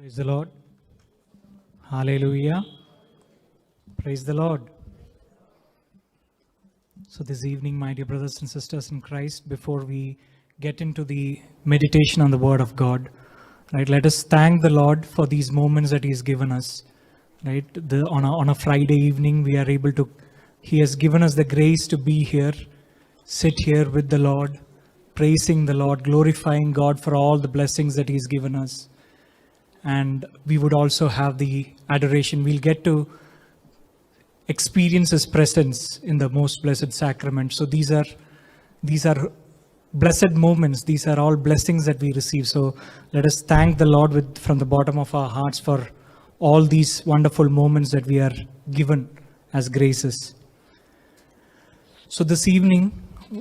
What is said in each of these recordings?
Praise the Lord. Hallelujah. Praise the Lord. So this evening, my dear brothers and sisters in Christ, before we get into the meditation on the Word of God, right, let us thank the Lord for these moments that He's given us. Right, on a Friday evening, we are able to. He has given us the grace to be here, sit here with the Lord, praising the Lord, glorifying God for all the blessings that He's given us. And we would also have the adoration. We'll get to experience His presence in the most blessed sacrament. So these are blessed moments. These are all blessings that we receive. So let us thank the Lord from the bottom of our hearts for all these wonderful moments that we are given as graces. So this evening,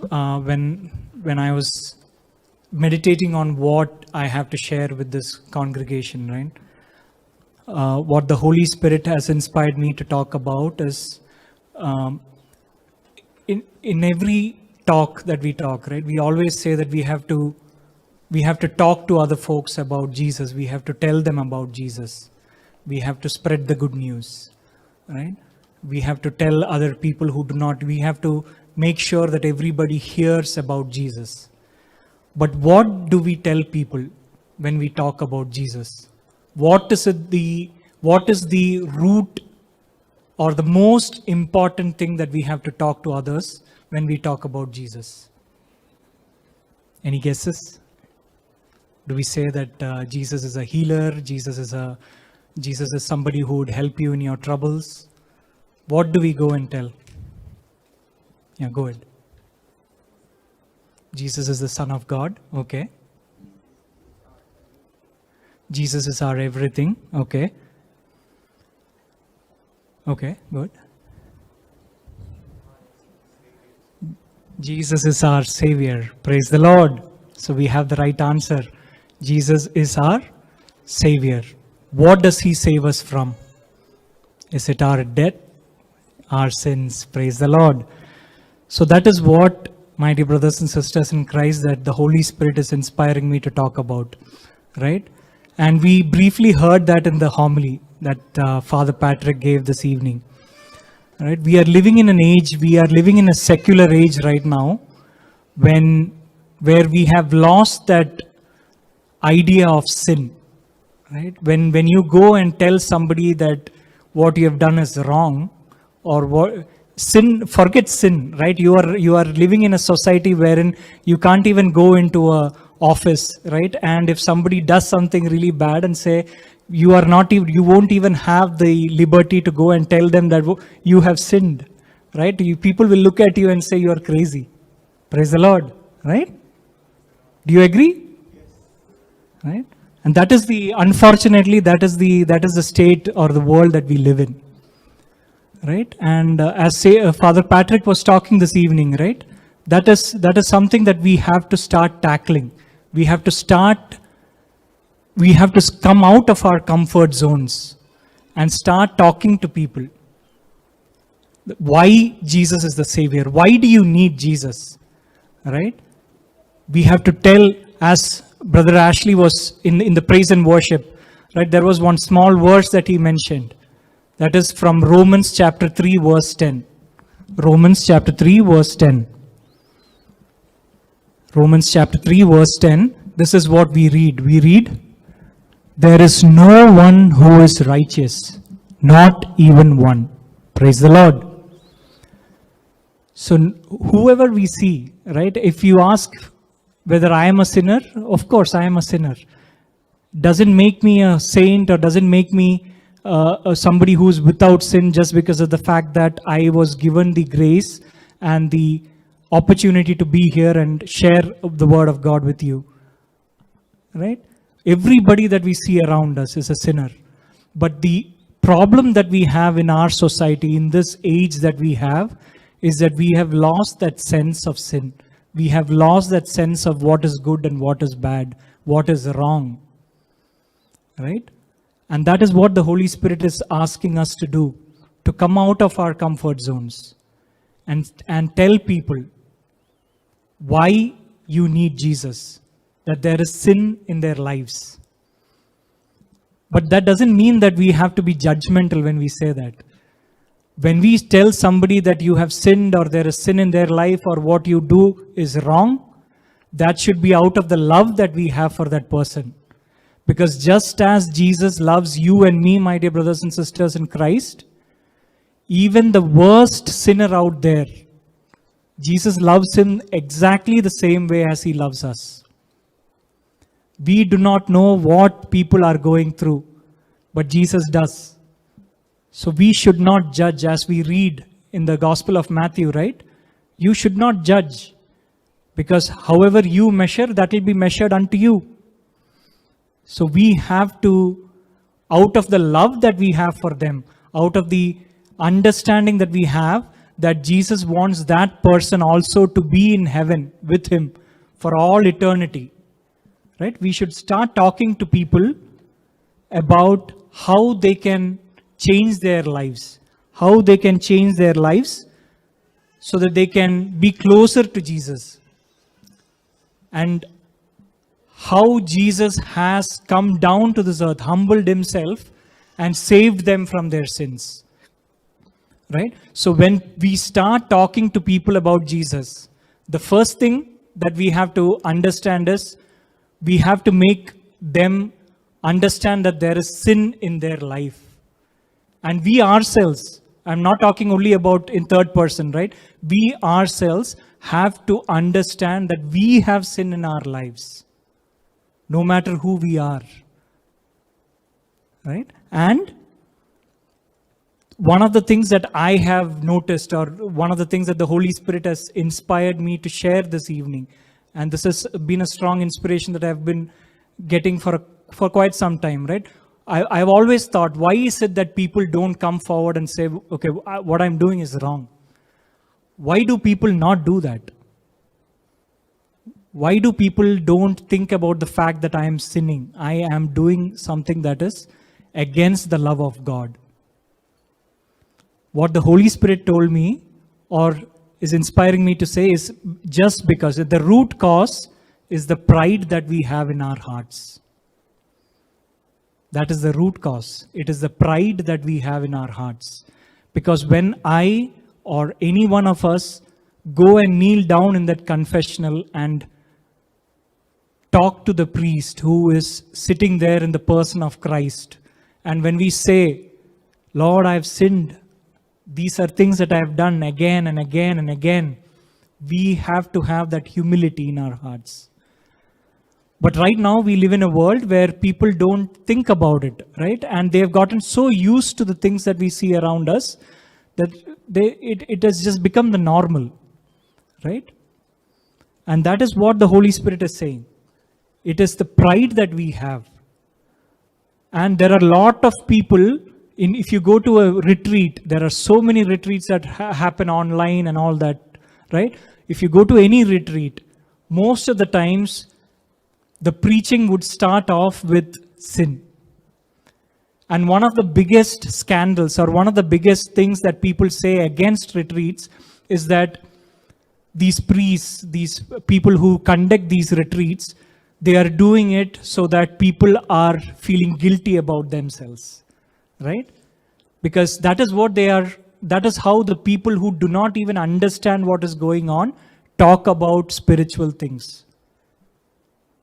when I was meditating on what I have to share with this congregation, right? What the Holy Spirit has inspired me to talk about is, in every talk that we talk, right? We always say that we have to talk to other folks about Jesus. We have to tell them about Jesus. We have to spread the good news, right? We have to tell other people who do not. We have to make sure that everybody hears about Jesus. But what do we tell people when we talk about Jesus? What is the root or the most important thing that we have to talk to others when we talk about Jesus? Any guesses? Do we say that Jesus is a healer? Jesus is somebody who would help you in your troubles? What do we go and tell? Yeah, go ahead. Jesus is the Son of God. Okay. Jesus is our everything. Okay. Okay, good. Jesus is our Savior. Praise the Lord. So we have the right answer. Jesus is our Savior. What does He save us from? Is it our debt? Our sins? Praise the Lord. So that is what, my dear brothers and sisters in Christ, that the Holy Spirit is inspiring me to talk about, right? And we briefly heard that in the homily that Father Patrick gave this evening, right? We are living in a secular age right now, where we have lost that idea of sin, right? When you go and tell somebody that what you have done is wrong, or what sin, forget sin, right? You are living in a society wherein you can't even go into a office, right? And if somebody does something really bad and say you won't even have the liberty to go and tell them that you have sinned, right? People will look at you and say you are crazy. Praise the Lord, right? Do you agree? Right? And unfortunately that is the state or the world that we live in. Right, and as Father Patrick was talking this evening, right? That is something that we have to start tackling. We have to come out of our comfort zones and start talking to people. Why Jesus is the Savior? Why do you need Jesus? Right? We have to tell, as Brother Ashley was in the praise and worship. Right, there was one small verse that he mentioned. That is from Romans chapter 3 verse 10. Romans chapter 3 verse 10. Romans chapter 3 verse 10. This is what we read. We read, there is no one who is righteous, not even one. Praise the Lord. So whoever we see, right? If you ask whether I am a sinner, of course I am a sinner. Doesn't make me a saint or doesn't make me somebody who is without sin just because of the fact that I was given the grace and the opportunity to be here and share the Word of God with you. Right? Everybody that we see around us is a sinner. But the problem that we have in our society, in this age that we have, is that we have lost that sense of sin. We have lost that sense of what is good and what is bad, what is wrong. Right? And that is what the Holy Spirit is asking us to do, to come out of our comfort zones and tell people why you need Jesus, that there is sin in their lives. But that doesn't mean that we have to be judgmental when we say that. When we tell somebody that you have sinned or there is sin in their life or what you do is wrong, that should be out of the love that we have for that person. Because just as Jesus loves you and me, my dear brothers and sisters in Christ, even the worst sinner out there, Jesus loves him exactly the same way as he loves us. We do not know what people are going through, but Jesus does. So we should not judge, as we read in the Gospel of Matthew, right? You should not judge, because however you measure, that will be measured unto you. So we have to, out of the love that we have for them, out of the understanding that we have, that Jesus wants that person also to be in heaven with him for all eternity. Right? We should start talking to people about how they can change their lives. How they can change their lives so that they can be closer to Jesus. And how Jesus has come down to this earth, humbled himself and saved them from their sins. Right? So when we start talking to people about Jesus, the first thing that we have to understand is we have to make them understand that there is sin in their life. And we ourselves, I'm not talking only about in third person, right? We ourselves have to understand that we have sin in our lives, no matter who we are. Right? And one of the things that I have noticed, or one of the things that the Holy Spirit has inspired me to share this evening, and this has been a strong inspiration that I've been getting for quite some time, right? I've always thought, why is it that people don't come forward and say, okay, what I'm doing is wrong? Why do people not do that? Why do people don't think about the fact that I am sinning? I am doing something that is against the love of God. What the Holy Spirit told me, or is inspiring me to say, is just because the root cause is the pride that we have in our hearts. That is the root cause. It is the pride that we have in our hearts. Because when I or any one of us go and kneel down in that confessional and talk to the priest who is sitting there in the person of Christ, and when we say, Lord, I have sinned, these are things that I have done again and again and again, we have to have that humility in our hearts. But right now we live in a world where people don't think about it, right? And they have gotten so used to the things that we see around us that it has just become the normal, right? And that is what the Holy Spirit is saying. It is the pride that we have. And there are a lot of people, if you go to a retreat, there are so many retreats that happen online and all that, right? If you go to any retreat, most of the times, the preaching would start off with sin. And one of the biggest scandals, or one of the biggest things that people say against retreats, is that these priests, these people who conduct these retreats, they are doing it so that people are feeling guilty about themselves, right? Because that is what they are, that is how the people who do not even understand what is going on talk about spiritual things.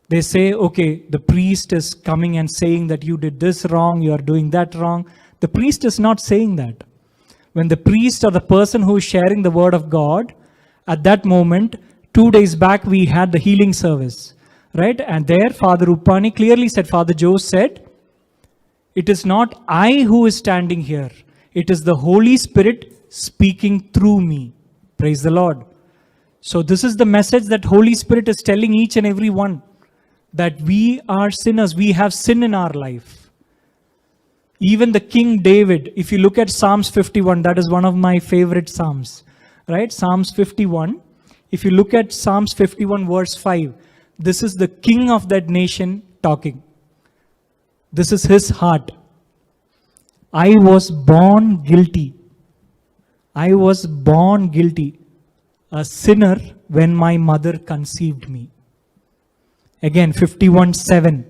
They say, okay, the priest is coming and saying that you did this wrong, you are doing that wrong. The priest is not saying that. When the priest or the person who is sharing the word of God, at that moment, 2 days back, we had the healing service, right? And there, Father Upani clearly said, Father Joe said, it is not I who is standing here. It is the Holy Spirit speaking through me. Praise the Lord. So this is the message that Holy Spirit is telling each and every one. That we are sinners, we have sin in our life. Even the King David, if you look at Psalms 51, that is one of my favorite Psalms, right? Psalms 51. If you look at Psalms 51 verse 5, this is the king of that nation talking. This is his heart. I was born guilty. I was born guilty, a sinner when my mother conceived me. Again, 51:7.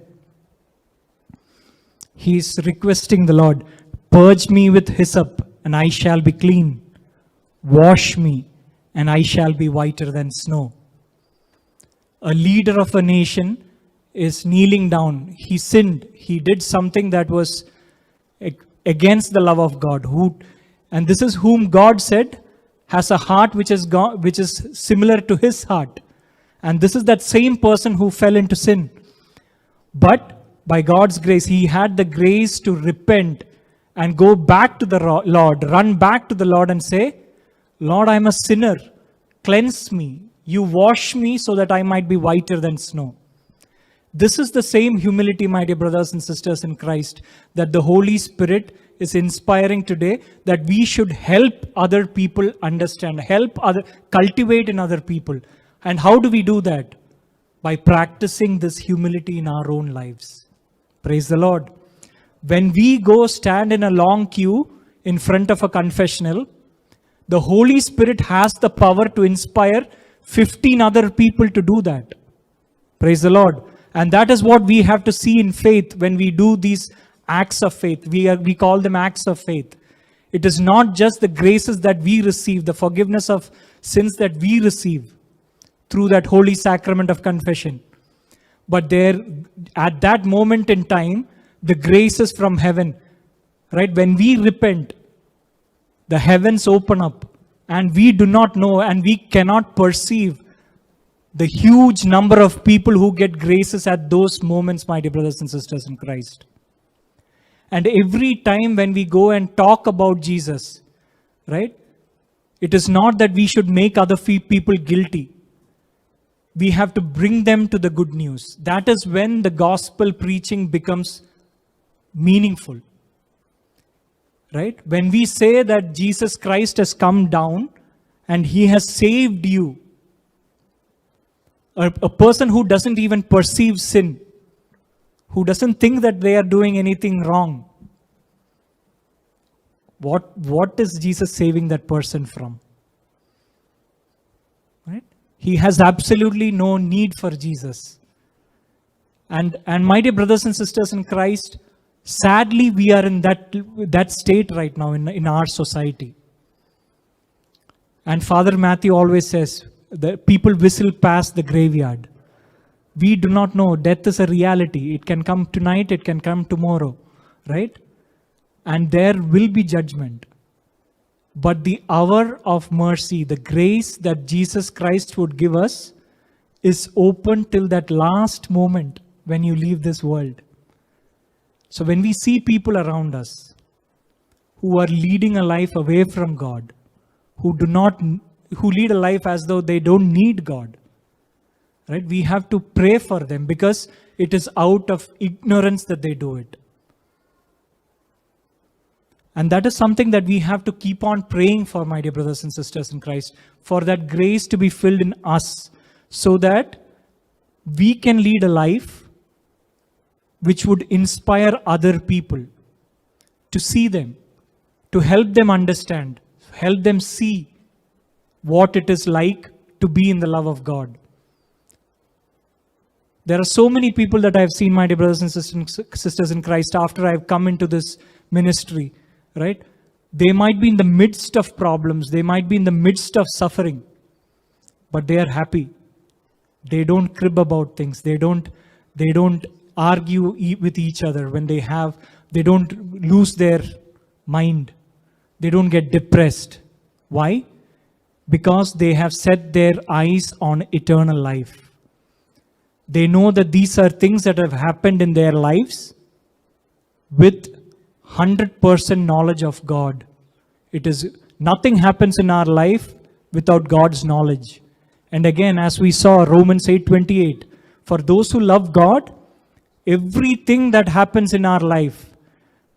He is requesting the Lord, purge me with hyssop, and I shall be clean. Wash me, and I shall be whiter than snow. A leader of a nation is kneeling down. He sinned. He did something that was against the love of God. And this is whom God said has a heart which is similar to his heart. And this is that same person who fell into sin. But by God's grace, he had the grace to repent and go back to the Lord, run back to the Lord and say, Lord, I'm a sinner. Cleanse me. You wash me so that I might be whiter than snow. This is the same humility, my dear brothers and sisters in Christ, that the Holy Spirit is inspiring today, that we should help other people understand, cultivate in other people. And how do we do that? By practicing this humility in our own lives. Praise the Lord. When we go stand in a long queue in front of a confessional, the Holy Spirit has the power to inspire 15 other people to do that. Praise the Lord. And that is what we have to see in faith when we do these acts of faith. We call them acts of faith. It is not just the graces that we receive, the forgiveness of sins that we receive through that holy sacrament of confession. But there, at that moment in time, the graces from heaven, right? When we repent, the heavens open up and we do not know and we cannot perceive the huge number of people who get graces at those moments, my dear brothers and sisters in Christ. And every time when we go and talk about Jesus, right? It is not that we should make other people guilty. We have to bring them to the good news. That is when the gospel preaching becomes meaningful. Right? When we say that Jesus Christ has come down and he has saved you, a person who doesn't even perceive sin, who doesn't think that they are doing anything wrong, what is Jesus saving that person from? Right? He has absolutely no need for Jesus. And my dear brothers and sisters in Christ, sadly, we are in that state right now in our society. And Father Matthew always says, the people whistle past the graveyard. We do not know. Death is a reality. It can come tonight, it can come tomorrow, right? And there will be judgment. But the hour of mercy, the grace that Jesus Christ would give us, is open till that last moment when you leave this world. So when we see people around us who are leading a life away from God, who lead a life as though they don't need God, right? We have to pray for them because it is out of ignorance that they do it. And that is something that we have to keep on praying for, my dear brothers and sisters in Christ, for that grace to be filled in us so that we can lead a life which would inspire other people to see them, to help them understand, help them see what it is like to be in the love of God. There are so many people that I've seen, my dear brothers and sisters in Christ, after I've come into this ministry, right? They might be in the midst of problems, they might be in the midst of suffering, but they are happy. They don't crib about things. They don't argue with each other when they don't lose their mind. They don't get depressed. Why? Because they have set their eyes on eternal life. They know that these are things that have happened in their lives with 100% knowledge of God. Nothing happens in our life without God's knowledge. And again, as we saw Romans 8:28, for those who love God, everything that happens in our life,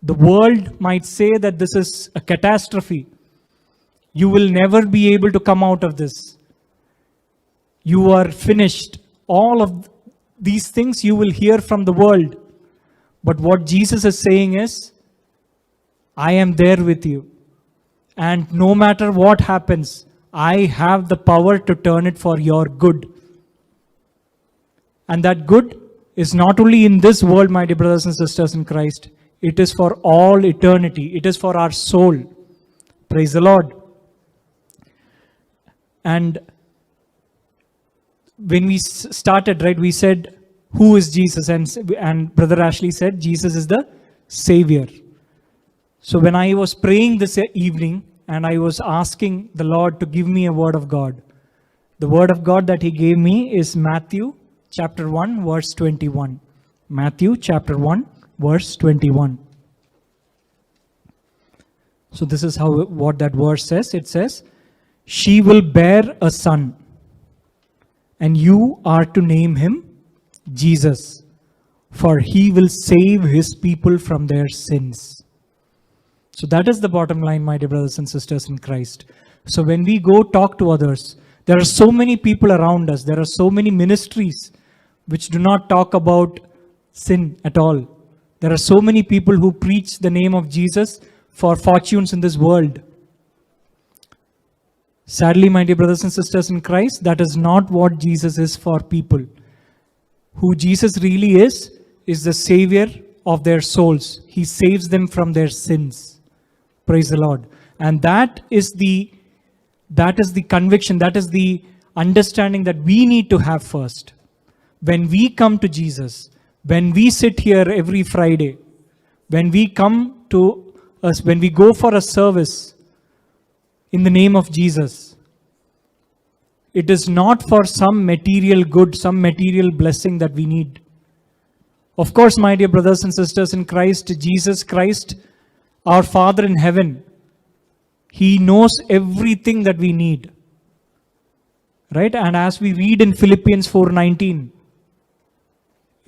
the world might say that this is a catastrophe. You will never be able to come out of this. You are finished. All of these things you will hear from the world. But what Jesus is saying is, I am there with you. And no matter what happens, I have the power to turn it for your good. And that good is not only in this world, my dear brothers and sisters in Christ. It is for all eternity. It is for our soul. Praise the Lord. And when we started, right, we said, who is Jesus? And Brother Ashley said, Jesus is the Savior. So when I was praying this evening and I was asking the Lord to give me a word of God, the word of God that He gave me is Matthew chapter 1, verse 21. Matthew chapter 1, verse 21. So this is what that verse says. It says, she will bear a son, and you are to name him Jesus, for he will save his people from their sins. So that is the bottom line, my dear brothers and sisters in Christ. So when we go talk to others, there are so many people around us. There are so many ministries which do not talk about sin at all. There are so many people who preach the name of Jesus for fortunes in this world. Sadly, my dear brothers and sisters in Christ, that is not what Jesus is for people. Who Jesus really is the Savior of their souls. He saves them from their sins. Praise the Lord. And that is the conviction, that is the understanding that we need to have first. When we come to Jesus, when we sit here every Friday, when we come to us, when we go for a service in the name of Jesus, it is not for some material good, some material blessing that we need. Of course, my dear brothers and sisters in Christ, Jesus Christ, our Father in heaven, He knows everything that we need. Right? And as we read in Philippians 4:19,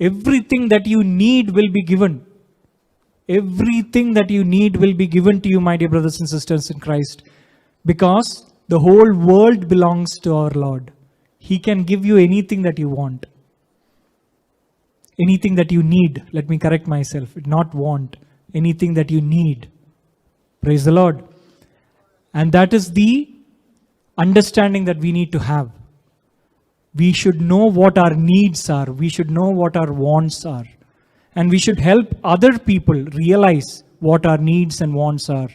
everything that you need will be given. Everything that you need will be given to you, my dear brothers and sisters in Christ. Because the whole world belongs to our Lord. He can give you anything that you want. Anything that you need. Let me correct myself. Not want. Anything that you need. Praise the Lord. And that is the understanding that we need to have. We should know what our needs are. We should know what our wants are. And we should help other people realize what our needs and wants are.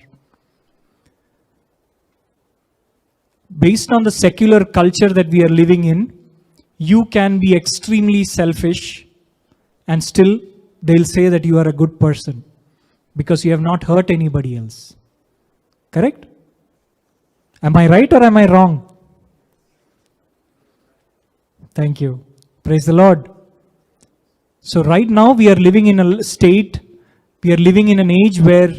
Based on the secular culture that we are living in, you can be extremely selfish and still they'll say that you are a good person because you have not hurt anybody else. Correct? Am I right or am I wrong? Thank you. Praise the Lord. So right now we are living in a state, we are living in an age where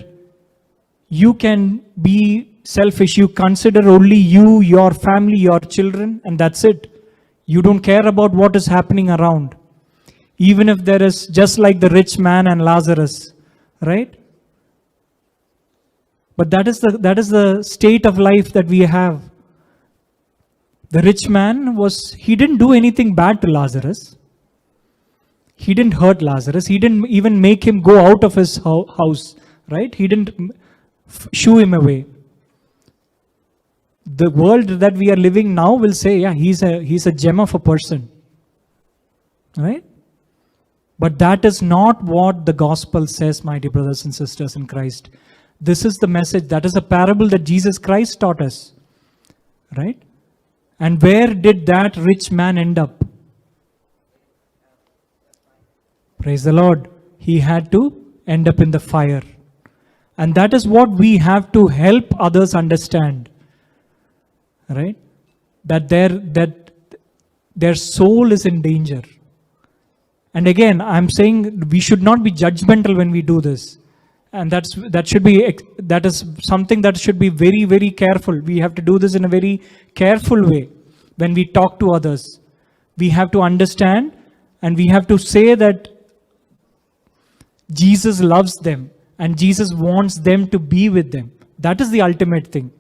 you can be selfish. You consider only you, your family, your children, and that's it. You don't care about what is happening around. Even if there is, just like the rich man and Lazarus, right? But that is the state of life that we have. The rich man he didn't do anything bad to Lazarus. He didn't hurt Lazarus. He didn't even make him go out of his house, right? He didn't shoo him away. The world that we are living now will say, yeah, he's a gem of a person, right? But that is not what the gospel says, my dear brothers and sisters in Christ. This is the message. That is a parable that Jesus Christ taught us, right? And where did that rich man end up? Praise the Lord. He had to end up in the fire. And that is what we have to help others understand. Right? That their soul is in danger. And again, I'm saying we should not be judgmental when we do this. And that is something that should be very, very careful. We have to do this in a very careful way when we talk to others. We have to understand and we have to say that Jesus loves them and Jesus wants them to be with them. That is the ultimate thing.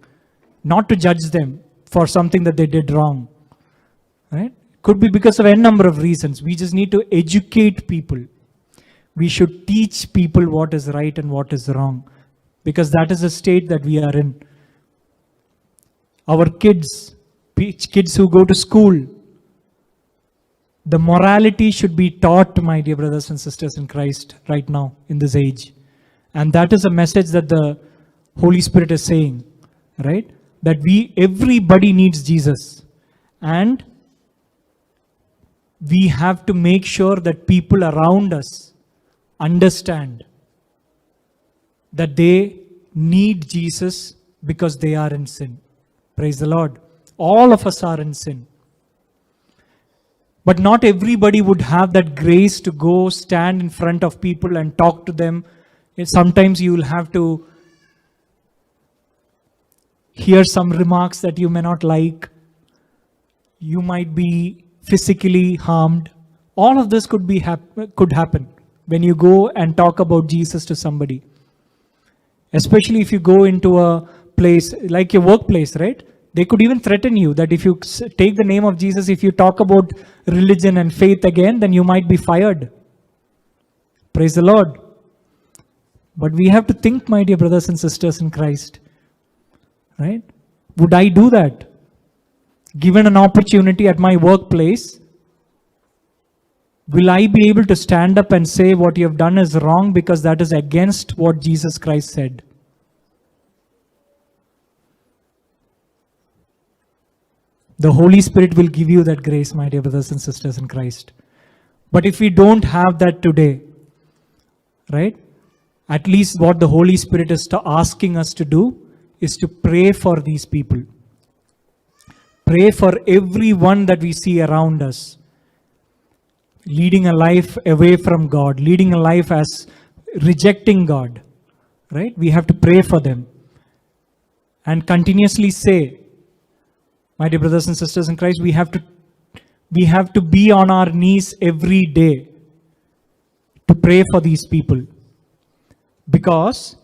Not to judge them for something that they did wrong. Right? Could be because of a number of reasons. We just need to educate people. We should teach people what is right and what is wrong. Because that is the state that we are in. Our kids who go to school, the morality should be taught, my dear brothers and sisters in Christ, right now, in this age. And that is a message that the Holy Spirit is saying, right? That everybody needs Jesus. And we have to make sure that people around us understand that they need Jesus because they are in sin. Praise the Lord. All of us are in sin. But not everybody would have that grace to go stand in front of people and talk to them. Sometimes you will have to hear some remarks that you may not like. You might be physically harmed. All of this could happen when you go and talk about Jesus to somebody. Especially if you go into a place like your workplace, right? They could even threaten you that if you take the name of Jesus, if you talk about religion and faith again, then you might be fired. Praise the Lord. But we have to think, my dear brothers and sisters in Christ, right? Would I do that? Given an opportunity at my workplace, will I be able to stand up and say what you have done is wrong because that is against what Jesus Christ said? The Holy Spirit will give you that grace, my dear brothers and sisters in Christ. But if we don't have that today, right? At least what the Holy Spirit is asking us to do is to pray for these people. Pray for everyone that we see around us, leading a life away from God, leading a life as rejecting God, right? We have to pray for them and continuously say, my dear brothers and sisters in Christ, we have to be on our knees every day to pray for these people. Because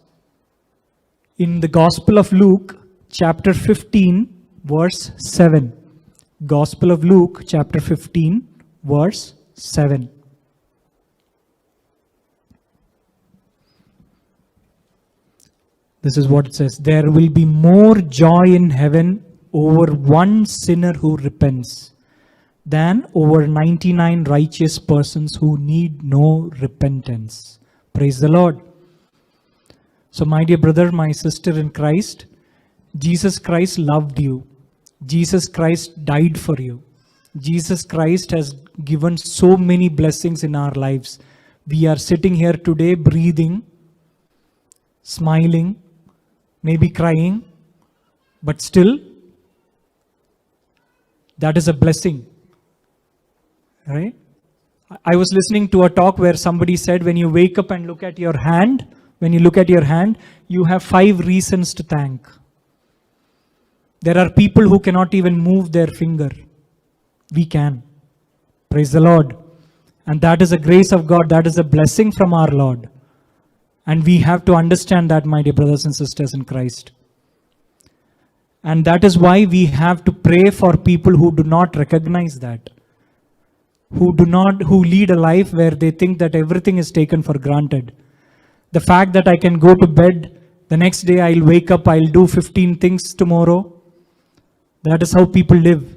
in the Gospel of Luke, chapter 15, verse 7. Gospel of Luke, chapter 15, verse 7. This is what it says. There will be more joy in heaven over one sinner who repents than over 99 righteous persons who need no repentance. Praise the Lord. So my dear brother, my sister in Christ, Jesus Christ loved you. Jesus Christ died for you. Jesus Christ has given so many blessings in our lives. We are sitting here today breathing, smiling, maybe crying, but still, that is a blessing, right? I was listening to a talk where somebody said when you wake up and look at your hand, you have 5 reasons to thank. There are people who cannot even move their finger. We can. Praise the Lord. And that is a grace of God. That is a blessing from our Lord. And we have to understand that, my dear brothers and sisters in Christ. And that is why we have to pray for people who do not recognize that. Who lead a life where they think that everything is taken for granted. The fact that I can go to bed, the next day I'll wake up, I'll do 15 things tomorrow. That is how people live.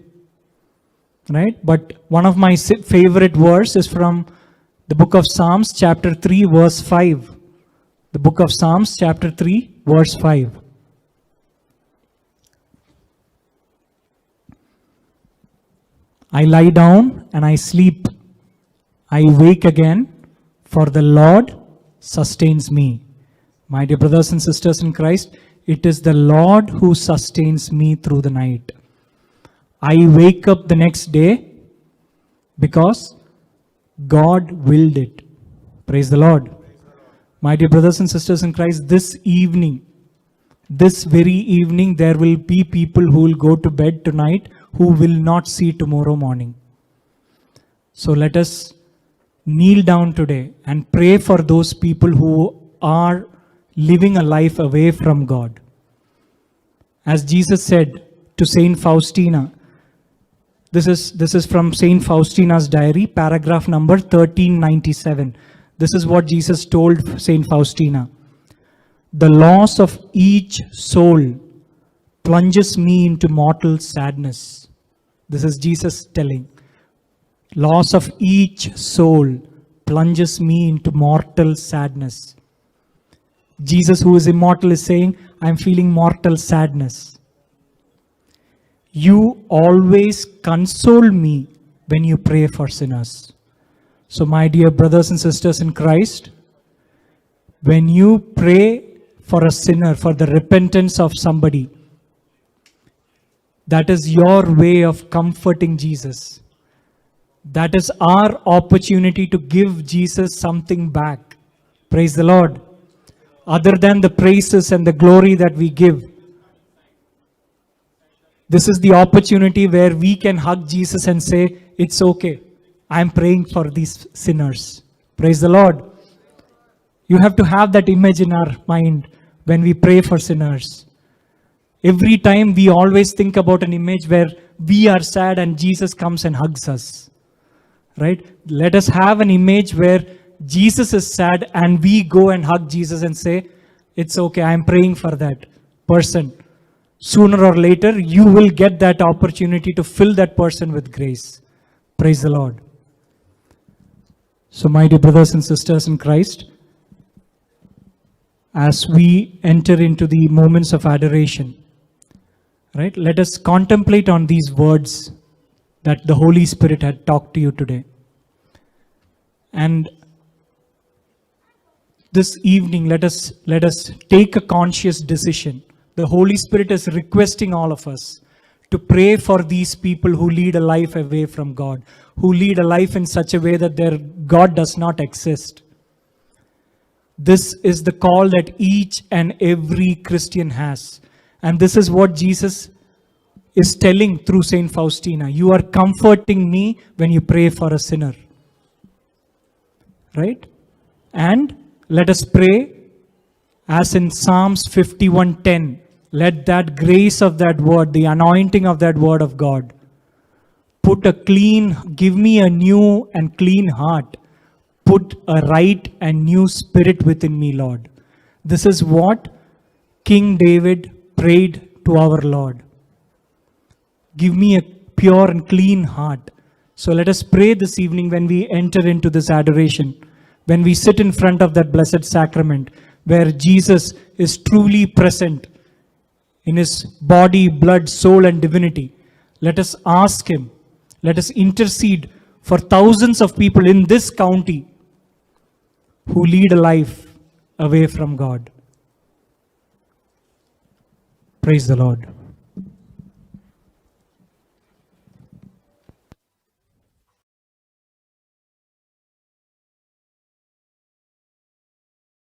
Right? But one of my favorite verses is from the book of Psalms, chapter 3, verse 5. The book of Psalms, chapter 3, verse 5. I lie down and I sleep. I wake again, for the Lord sustains me. My dear brothers and sisters in Christ, it is the Lord who sustains me through the night. I wake up the next day because God willed it. Praise the Lord. My dear brothers and sisters in Christ, this very evening, there will be people who will go to bed tonight who will not see tomorrow morning. So let us kneel down today and pray for those people who are living a life away from God. As Jesus said to Saint Faustina, this is from Saint Faustina's diary, paragraph number 1397. This is what Jesus told Saint Faustina. The loss of each soul plunges me into mortal sadness. This is Jesus telling. Loss of each soul plunges me into mortal sadness. Jesus, who is immortal, is saying, I'm feeling mortal sadness. You always console me when you pray for sinners. So, my dear brothers and sisters in Christ, when you pray for a sinner, for the repentance of somebody, that is your way of comforting Jesus. That is our opportunity to give Jesus something back. Praise the Lord. Other than the praises and the glory that we give, this is the opportunity where we can hug Jesus and say, it's okay. I'm praying for these sinners. Praise the Lord. You have to have that image in our mind when we pray for sinners. Every time we always think about an image where we are sad and Jesus comes and hugs us. Right? Let us have an image where Jesus is sad and we go and hug Jesus and say, it's okay, I'm praying for that person. Sooner or later, you will get that opportunity to fill that person with grace. Praise the Lord. So, my dear brothers and sisters in Christ, as we enter into the moments of adoration, right, let us contemplate on these words that the Holy Spirit had talked to you today. And this evening, let us take a conscious decision. The Holy Spirit is requesting all of us to pray for these people who lead a life away from God, who lead a life in such a way that their God does not exist. This is the call that each and every Christian has. And this is what Jesus is telling through Saint Faustina. You are comforting me when you pray for a sinner. Right? And let us pray as in Psalms 51:10. Let that grace of that word, the anointing of that word of God, give me a new and clean heart. Put a right and new spirit within me, Lord. This is what King David prayed to our Lord. Give me a pure and clean heart. So let us pray this evening when we enter into this adoration, when we sit in front of that blessed sacrament, where Jesus is truly present in his body, blood, soul, and divinity. Let us ask him, let us intercede for thousands of people in this county who lead a life away from God. Praise the Lord.